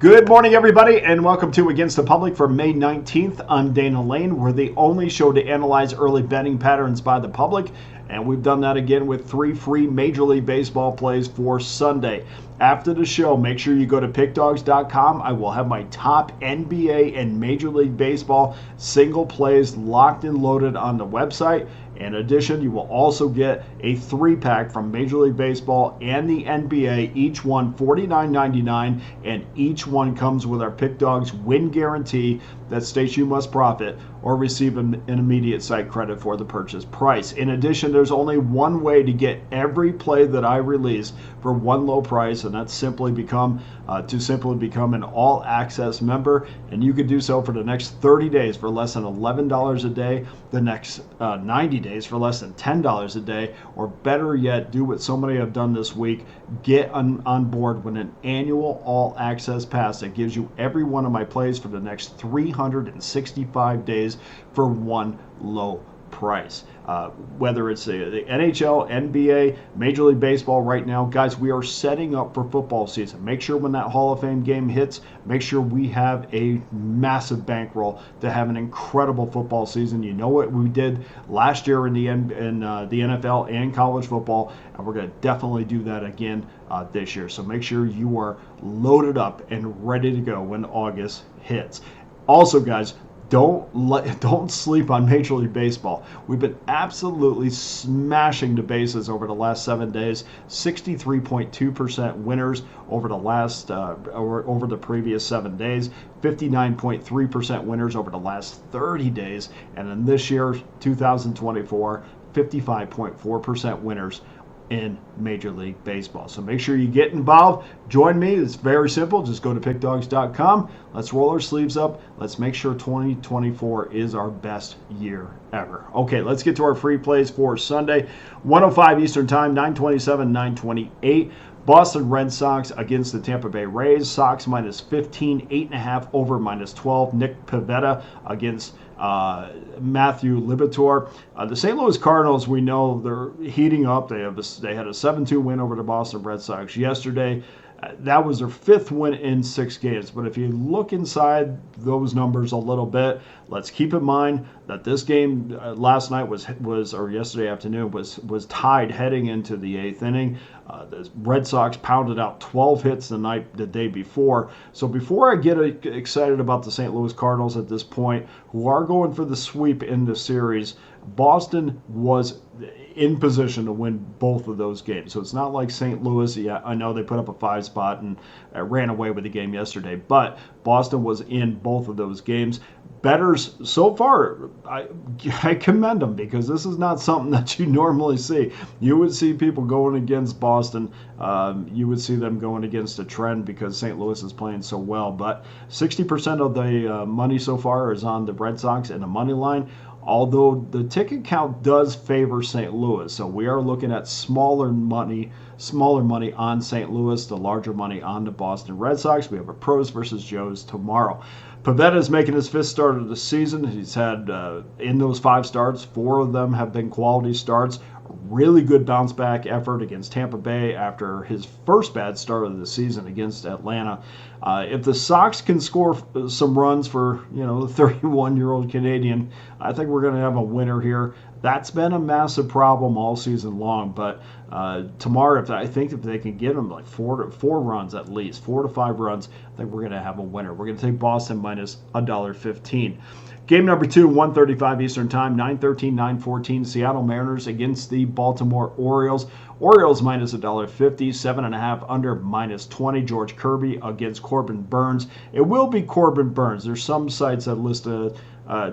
Good morning, everybody, and welcome to Against the Public for May 19th. I'm Dana Lane. We're the only show to analyze early betting patterns by the public, and we've done that again with 3 free Major League Baseball plays for Sunday. After the show, make sure you go to Pickdawgz.com. I will have my top NBA and Major League Baseball single plays locked and loaded on the website. In addition, you will also get a 3-pack from Major League Baseball and the NBA, each one $49.99, and each one comes with our Pick Dawgz win guarantee that states you must profit or receive an immediate site credit for the purchase price. In addition, there's only one way to get every play that I release for one low price, and that's simply become an all-access member, and you can do so for the next 30 days for less than $11 a day, the next 90 days for less than $10 a day, or better yet, do what so many have done this week, get on board with an annual all-access pass that gives you every one of my plays for the next 365 days for one low price. Whether it's the NHL, NBA, Major League Baseball right now, guys, we are setting up for football season. Make sure when that Hall of Fame game hits, make sure we have a massive bankroll to have an incredible football season. You know what we did last year in the NFL and college football, and we're going to definitely do that again this year. So make sure you are loaded up and ready to go when August hits. Also, guys, don't sleep on Major League Baseball. We've been absolutely smashing the bases over the last 7 days. 63.2% winners over the previous 7 days. 59.3% winners over the last 30 days, and in this year, 2024, 55.4% winners in Major League Baseball. So make sure you get involved. Join me. It's very simple. Just go to pickdawgz.com. Let's roll our sleeves up. Let's make sure 2024 is our best year ever. Okay, let's get to our free plays for Sunday. 1:05 Eastern Time, 9:27, 9:28. Boston Red Sox against the Tampa Bay Rays. Sox minus 15, 8.5 over minus 12. Nick Pivetta against Matthew Liberatore. The St. Louis Cardinals, we know they're heating up. They had a 7-2 win over the Boston Red Sox yesterday. That was their 5th win in 6 games. But if you look inside those numbers a little bit, let's keep in mind that this game last night or yesterday afternoon was tied heading into the 8th inning. The Red Sox pounded out 12 hits the day before. So before I get excited about the St. Louis Cardinals at this point, who are going for the sweep in the series, Boston was in position to win both of those games. So it's not like St. Louis. Yeah, I know they put up a 5 spot and ran away with the game yesterday, but Boston was in both of those games. Bettors so far, I commend them, because this is not something that you normally see. You would see people going against Boston. You would see them going against a trend because St. Louis is playing so well. But 60% of the money so far is on the Red Sox and the money line, although the ticket count does favor St. Louis. So we are looking at smaller money on St. Louis, the larger money on the Boston Red Sox. We have a pros versus Joes tomorrow. Pivetta is making his 5th start of the season. He's had, in those 5 starts, 4 of them have been quality starts. Really good bounce back effort against Tampa Bay after his first bad start of the season against Atlanta. If the Sox can score some runs for, the 31-year-old Canadian, I think we're going to have a winner here. That's been a massive problem all season long, but tomorrow, I think if they can get them like 4 runs at least, 4 to 5 runs, I think we're going to have a winner. We're going to take Boston minus $1.15. Game number 2, 1:35 Eastern Time, 9:13, 9:14. Seattle Mariners against the Baltimore Orioles. Orioles minus $1.50, 7.5 under minus 20. George Kirby against Corbin Burns. It will be Corbin Burns. There's some sites that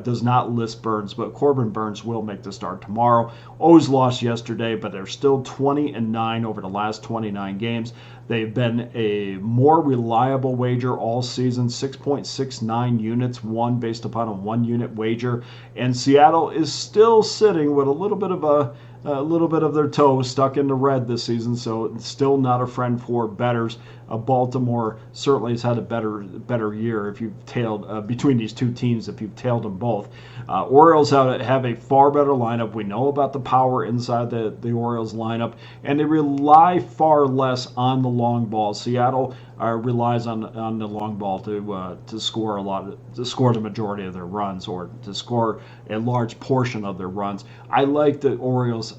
does not list Burns, but Corbin Burns will make the start tomorrow. O's lost yesterday, but they're still 20-9 over the last 29 games. They've been a more reliable wager all season, 6.69 units won based upon a 1-unit wager, and Seattle is still sitting with a little bit of their toe stuck in the red this season, so it's still not a friend for bettors. Baltimore certainly has had a better year if you've tailed between these two teams, if you've tailed them both. Orioles have a far better lineup. We know about the power inside the Orioles lineup, and they rely far less on the long ball. Seattle relies on the long ball to score the majority of their runs, or to score a large portion of their runs. I like the Orioles'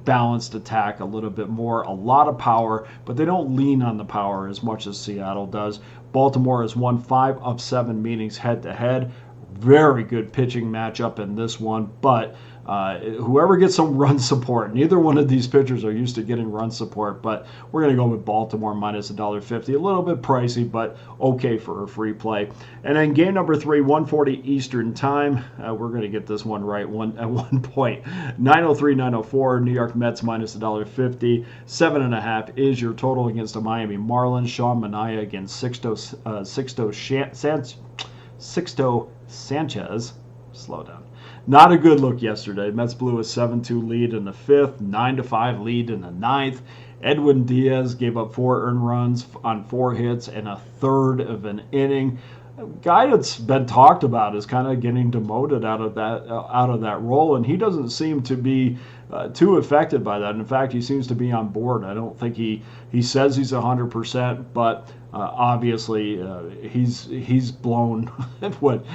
balanced attack a little bit more, a lot of power, but they don't lean on the power as much as Seattle does. Baltimore has won 5 of 7 meetings head to head. Very good pitching matchup in this one, but whoever gets some run support, neither one of these pitchers are used to getting run support, but we're going to go with Baltimore minus $1.50. A little bit pricey, but okay for a free play. And then game number 3, 1:40 Eastern time. We're going to get this one right at one point. 9:03, 9:04, New York Mets minus $1.50. 7.5 is your total against the Miami Marlins. Sean Manaea against Sixto Sanchez. Slow down. Not a good look yesterday. Mets blew a 7-2 lead in the 5th, 9-5 lead in the 9th. Edwin Diaz gave up 4 earned runs on 4 hits and a third of an inning. A guy that's been talked about is kind of getting demoted out of that role, and he doesn't seem to be too affected by that. In fact, he seems to be on board. I don't think he says he's 100%, but obviously he's blown what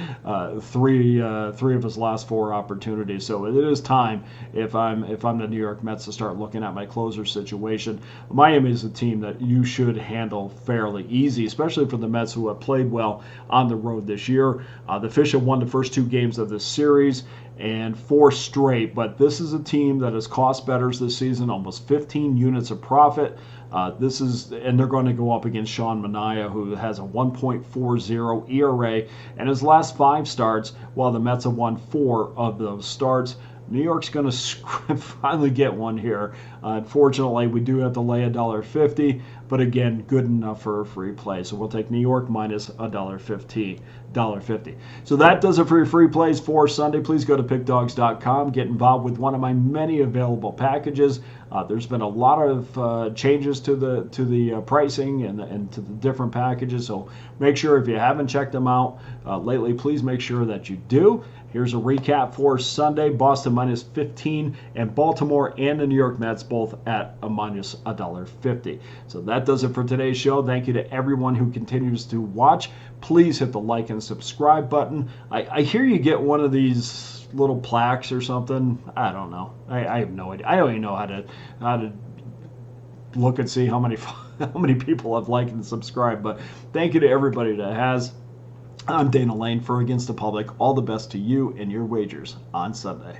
three of his last 4 opportunities. So it is time, if I'm the New York Mets, to start looking at my closer situation. Miami is a team that you should handle fairly easy, especially for the Mets, who have played well on the road this year. The Fish have won the first 2 games of this series, and 4 straight, but this is a team that has cost bettors this season almost 15 units of profit. And they're going to go up against Sean Manaea, who has a 1.40 ERA, and his last 5 starts, while the Mets have won 4 of those starts. New York's going to finally get one here. Unfortunately, we do have to lay $1.50, but again, good enough for a free play. So we'll take New York minus $1.50. So that does it for your free plays for Sunday. Please go to pickdawgz.com. Get involved with one of my many available packages. There's been a lot of changes to the pricing and to the different packages. So make sure, if you haven't checked them out lately, please make sure that you do. Here's a recap for Sunday. Boston minus 15, and Baltimore and the New York Mets both at a minus $1.50. So that does it for today's show. Thank you to everyone who continues to watch. Please hit the like and subscribe button. I hear you get one of these little plaques or something. I don't know. I have no idea. I don't even know how to look and see how many people have liked and subscribed. But thank you to everybody that has. I'm Dana Lane for Against the Public. All the best to you and your wagers on Sunday.